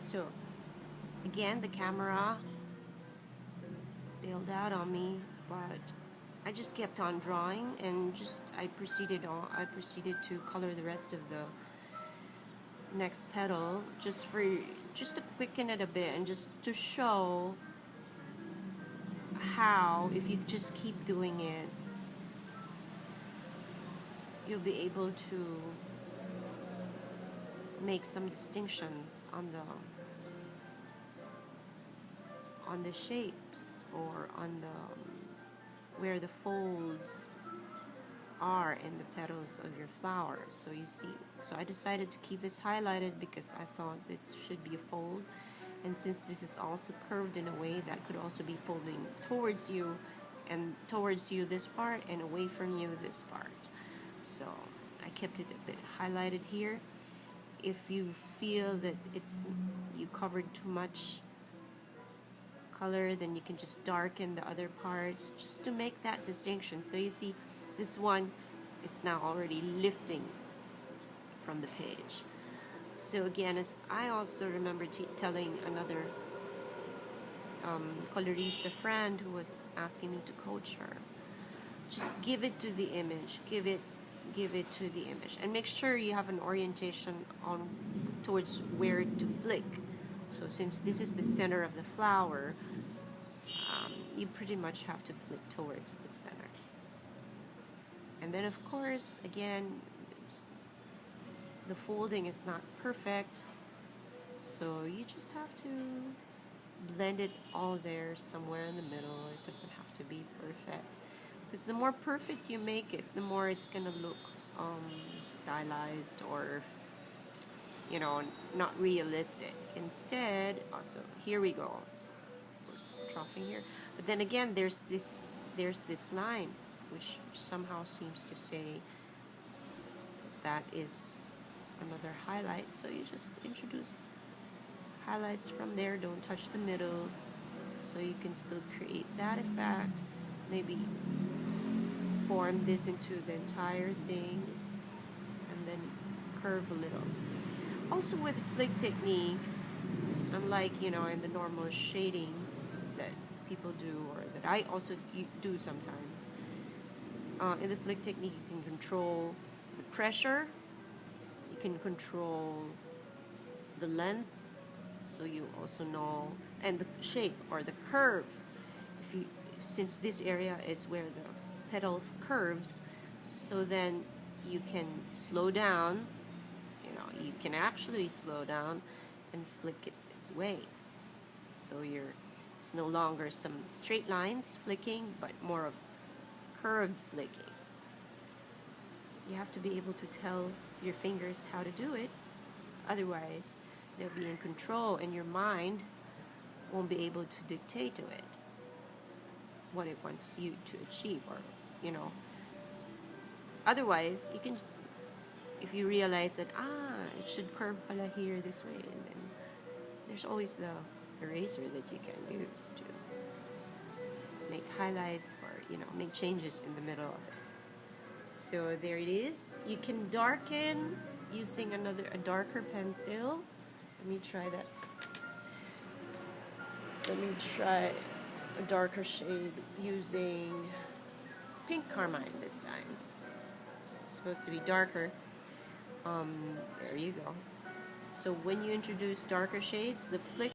So again, the camera bailed out on me, but I just kept on drawing, and I proceeded to color the rest of the next petal, just to quicken it a bit, and just to show how, if you just keep doing it, you'll be able to make some distinctions on the shapes, or on the where the folds are in the petals of your flower. So you see, so I decided to keep this highlighted because I thought this should be a fold, and since this is also curved in a way that could also be folding towards you, and towards you this part, and away from you this part. So I kept it a bit highlighted here. If you feel that you covered too much color, then you can just darken the other parts just to make that distinction. So you see, this one is now already lifting from the page. So again, as I also remember telling another colorista friend who was asking me to coach her, just give it to the image, give it to the image, and make sure you have an orientation on towards where to flick. So since this is the center of the flower, you pretty much have to flick towards the center. And then of course, again, the folding is not perfect, so you just have to blend it all there somewhere in the middle. It doesn't have to be perfect, because the more perfect you make it, the more it's gonna look stylized, or not realistic. Instead, also, here we go, we're troughing here, but then again, there's this line which somehow seems to say that is another highlight. So you just introduce highlights from there, don't touch the middle, so you can still create that effect. Maybe form this into the entire thing, and then curve a little. Also with flick technique, unlike in the normal shading that people do, or that I also do sometimes, in the flick technique you can control the pressure, you can control the length, so you also know, and the shape or the curve. Since this area is where the petal curves, so then you can slow down. You can actually slow down and flick it this way. So it's no longer some straight lines flicking, but more of curved flicking. You have to be able to tell your fingers how to do it. Otherwise, they'll be in control, and your mind won't be able to dictate to it what it wants you to achieve, or otherwise you can, if you realize that it should curve pala here this way, and then there's always the eraser that you can use to make highlights, or make changes in the middle of it. So there it is. You can darken using a darker pencil. Let me try that. Let me try a darker shade using pink carmine this time. It's supposed to be darker. There you go. So when you introduce darker shades, the flick